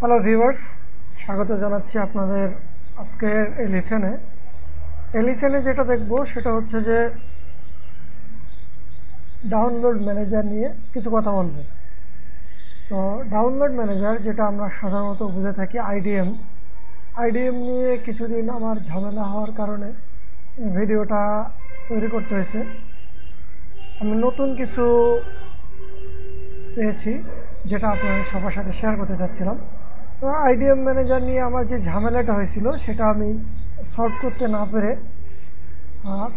Hello viewers, স্বাগত জানাচ্ছি আপনাদের আজকের এই লিসেনে যেটা দেখব সেটা হচ্ছে যে ডাউনলোড ম্যানেজার নিয়ে কিছু কথা বলবো। তো ডাউনলোড ম্যানেজার যেটা আমরা সাধারণত বুঝে থাকি আইডিএম নিয়ে কিছুদিন আমার ঝামেলা হওয়ার কারণে ভিডিওটা তৈরি করতে হয়েছে। আমি নতুন কিছু পেয়েছি যেটা আপনাদের সবার সাথে শেয়ার করতে চাচ্ছিলাম। তো আইডিএম ম্যানেজার নিয়ে আমার যে ঝামেলাটা হয়েছিল সেটা আমি সলভ করতে না পেরে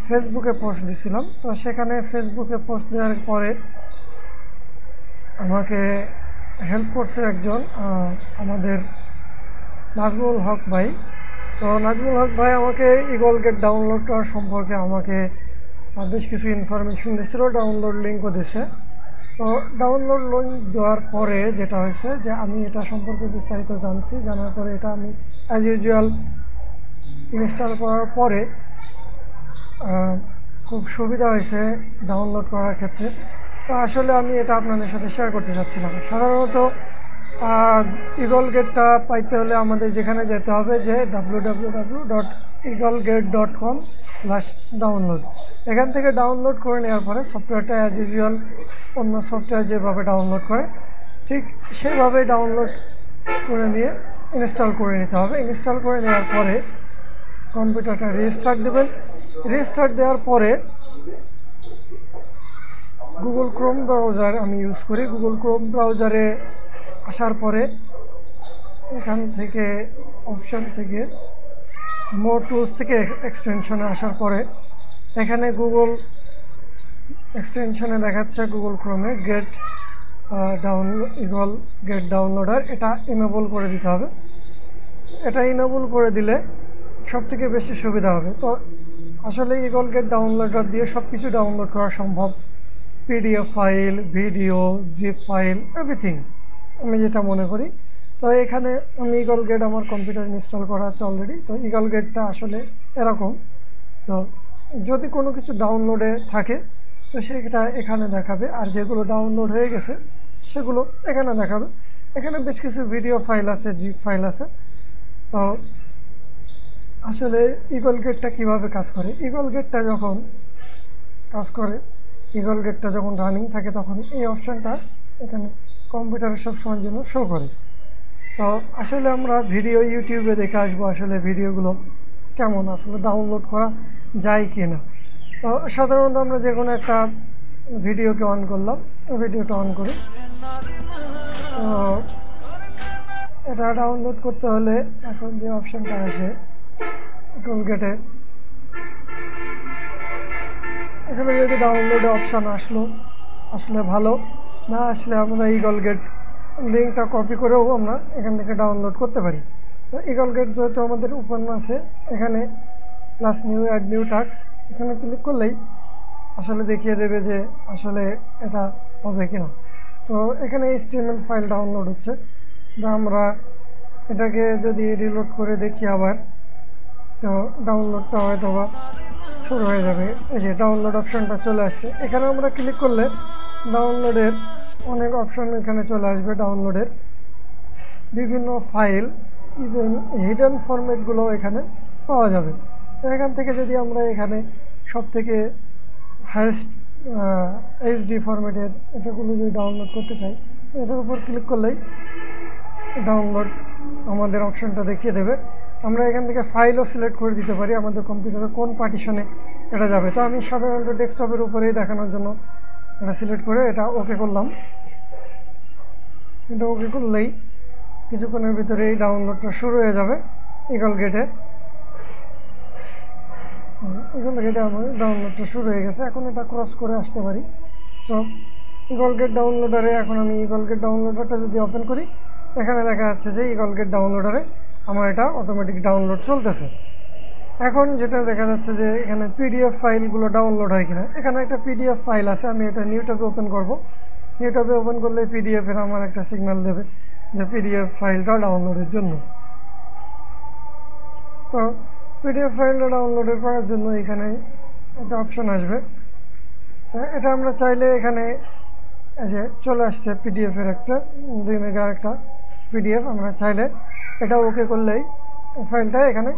ফেসবুকে পোস্ট দিয়েছিলাম। তো সেখানে ফেসবুকে পোস্ট দেওয়ার পরে আমাকে হেল্প করছে একজন আমাদের নাজমুল হক ভাই। তো নাজমুল হক ভাই আমাকে ইগল গেট ডাউনলোড করার সম্পর্কে আমাকে বেশ কিছু ইনফরমেশন দিয়েছিল, ডাউনলোড লিঙ্কও দিয়েছে। তো ডাউনলোড লিঙ্ক দেওয়ার পরে যেটা হয়েছে যে আমি এটা সম্পর্কে বিস্তারিত জানার পরে এটা আমি অ্যাজ ইউজুয়াল ইনস্টল করার পরে খুব সুবিধা হয়েছে ডাউনলোড করার ক্ষেত্রে। তো আসলে আমি এটা আপনাদের সাথে শেয়ার করতে চাচ্ছিলাম। সাধারণত ইগল গেটটা পাইতে হলে আমাদের যেখানে যেতে হবে যে www.eaglegate.com/download। এখান থেকে ডাউনলোড করে নেওয়ার পরে সফটওয়্যারটা অ্যাজ ইউজুয়াল অন্য সফটওয়্যার যেভাবে ডাউনলোড করে ঠিক সেভাবে ডাউনলোড করে নিয়ে ইনস্টল করে নিতে হবে। ইনস্টল করে নেওয়ার পরে কম্পিউটারটা রিস্টার্ট দেবেন। রিস্টার্ট দেওয়ার পরে গুগল ক্রোম ব্রাউজার আমি ইউজ করি। গুগল ক্রোম ব্রাউজারে আসার পরে এখান থেকে অপশান থেকে মোর টুলস থেকে এক্সটেনশনে আসার পরে এখানে গুগল এক্সটেনশনে দেখাচ্ছে গুগল ক্রোমে ইগল গেট ডাউনলোডার। এটা ইনেবল করে দিতে হবে। এটা ইনেবল করে দিলে সবথেকে বেশি সুবিধা হবে। তো আসলে ইগল গেট ডাউনলোডার দিয়ে সব কিছু ডাউনলোড করা সম্ভব, PDF file, video, zip file, everything আমি যেটা মনে করি। তো এখানে আমি ইগল গেট আমার কম্পিউটার ইনস্টল করা আছে অলরেডি। তো ইগল গেটটা আসলে এরকম। তো যদি কোনো কিছু ডাউনলোডে থাকে তো সেটা এখানে দেখাবে, আর যেগুলো ডাউনলোড হয়ে গেছে সেগুলো এখানে দেখাবে। এখানে বেশ কিছু ভিডিও ফাইল আছে, জিপ ফাইল আছে। তো আসলে ইগল গেটটা কীভাবে কাজ করে, ইগল গেটটা যখন কাজ করে, ইগল গেটটা যখন রানিং থাকে তখন এই অপশানটা এখানে কম্পিউটারের সব সময়ের জন্য শো করে। তো আসলে আমরা ভিডিও ইউটিউবে দেখে আসবো আসলে ভিডিওগুলো কেমন, আসলে ডাউনলোড করা যায় কি না। তো সাধারণত আমরা যে কোনো একটা ভিডিওকে অন করলাম, ভিডিওটা অন করি। তো এটা ডাউনলোড করতে হলে এখন যে অপশানটা আসে ইগল গেটে, এখানে যদি ডাউনলোডে অপশান আসলে ভালো, না আসলে আমরা ইগল গেট লিঙ্কটা কপি করেও আমরা এখান থেকে ডাউনলোড করতে পারি। তো ইগল গেট যেহেতু আমাদের ওপেন আছে, এখানে plus new add new task এখানে ক্লিক করলেই আসলে দেখিয়ে দেবে যে আসলে এটা হবে কিনা। তো এখানে HTML ফাইল ডাউনলোড হচ্ছে। তো আমরা এটাকে যদি রিলোড করে দেখি আবার, তো ডাউনলোডটা হয়তো বা শুরু হয়ে যাবে। এই যে ডাউনলোড অপশানটা চলে আসছে, এখানে আমরা ক্লিক করলে ডাউনলোডের অনেক অপশান এখানে চলে আসবে। ডাউনলোডের বিভিন্ন ফাইল, ইভেন হিডেন ফরম্যাটগুলো এখানে পাওয়া যাবে। তো এখান থেকে যদি আমরা এখানে সব থেকে হাইয়েস্ট HD ফরম্যাটের এটাগুলো যদি ডাউনলোড করতে চাই, এটার উপর ক্লিক করলেই ডাউনলোড আমাদের অপশানটা দেখিয়ে দেবে। আমরা এখান থেকে ফাইলও সিলেক্ট করে দিতে পারি আমাদের কম্পিউটারে কোন পার্টিশনে এটা যাবে। তো আমি সাধারণত ডেস্কটপের উপরেই দেখানোর জন্য এটা সিলেক্ট করে এটা ওকে করলাম। এটা ওকে করলেই কিছুক্ষণের ভিতরে এই ডাউনলোডটা শুরু হয়ে যাবে ইগল গেটে। আমার ডাউনলোডটা শুরু হয়ে গেছে। এখন এটা ক্রস করে আসতে পারি। তো ইগল গেট ডাউনলোডারে এখন আমি ইগল গেট ডাউনলোডারটা যদি ওপেন করি, এখানে দেখা যাচ্ছে যে ইগল গেট ডাউনলোডারে আমার এটা অটোমেটিক ডাউনলোড চলতেছে। এখন যেটা দেখা যাচ্ছে যে এখানে পিডিএফ ফাইলগুলো ডাউনলোড হয় কিনা, এখানে একটা পিডিএফ ফাইল আছে। আমি এটা নিউট্যাবে ওপেন করব। নিউট্যাবে ওপেন করলে পিডিএফের আমার একটা সিগন্যাল দেবে যে পিডিএফ ফাইলটা ডাউনলোডের জন্য। তো পিডিএফ ফাইলটা ডাউনলোড করার জন্য এখানে একটা অপশান আসবে। তো এটা আমরা চাইলে এখানে এই যে চলে আসছে পিডিএফের একটা 2 মেগার একটা পিডিএফ। আমরা চাইলে এটা ওকে করলেই ফাইলটা এখানে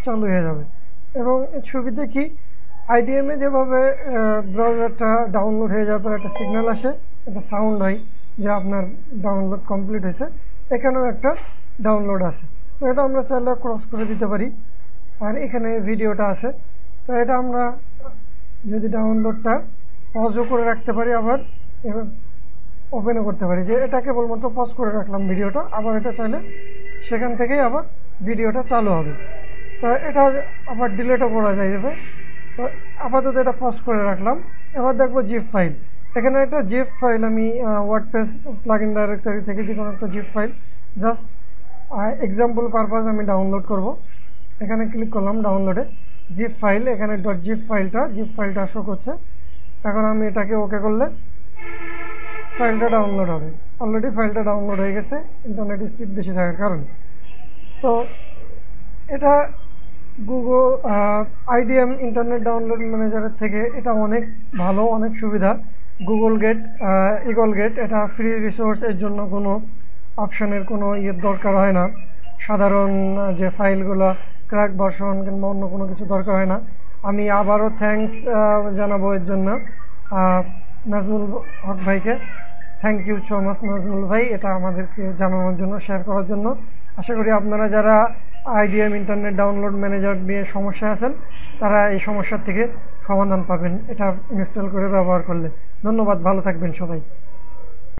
চালু হয়ে যাবে। এবং এর সুবিধা কি, আইডিএমে যেভাবে ব্রাউজারটা ডাউনলোড হয়ে যাওয়ার পর একটা সিগন্যাল আসে, একটা সাউন্ড হয় যে আপনার ডাউনলোড কমপ্লিট হয়েছে, এখানেও একটা ডাউনলোড আছে। তো এটা আমরা চাইলে ক্রস করে দিতে পারি। আর এখানে ভিডিওটা আছে, তো এটা আমরা যদি ডাউনলোডটা পজও করে রাখতে পারি, আবার ওপেনও করতে পারি, যে এটা কেবলমাত্র পজ করে রাখলাম ভিডিওটা, আবার এটা চাইলে সেখান থেকেই আবার ভিডিওটা চালু হবে। তো এটা আবার ডিলেটও করা যাবে। তো আপাতত এটা পজ করে রাখলাম। এবার দেখবো জিপ ফাইল। এখানে একটা জিপ ফাইল আমি ওয়ার্ডপ্রেস প্লাগইন ডাইরেক্টরি থেকে যে কোনো একটা zip file just example purpose আমি ডাউনলোড করব। এখানে ক্লিক করলাম ডাউনলোডে, জিপ ফাইল, এখানে জিপ ফাইলটা শো করছে। এখন আমি এটাকে ওকে করলে ফাইলটা ডাউনলোড হবে। অলরেডি ফাইলটা ডাউনলোড হয়ে গেছে ইন্টারনেট স্পিড বেশি থাকার কারণে। তো এটা গুগল আইডিএম ইন্টারনেট ডাউনলোড ম্যানেজারের থেকে এটা অনেক ভালো, অনেক সুবিধা। গুগল গেট, ইগল গেট, এটা ফ্রি রিসোর্স, এর জন্য কোনো অপশানের কোনো দরকার হয় না। সাধারণ যে ফাইলগুলো ক্র্যাক ভার্সন কিংবা অন্য কোনো কিছু দরকার হয় না। আমি আবারও থ্যাঙ্কস জানাবো এর জন্য নাজমুল হক ভাইকে। Thank you so much Nazmul ভাই, এটা আমাদেরকে জানানোর জন্য, শেয়ার করার জন্য। আশা করি আপনারা যারা আইডিএম ইন্টারনেট ডাউনলোড ম্যানেজার নিয়ে সমস্যা আছেন, তারা এই সমস্যার থেকে সমাধান পাবেন এটা ইনস্টল করে ব্যবহার করলে। ধন্যবাদ, ভালো থাকবেন সবাই।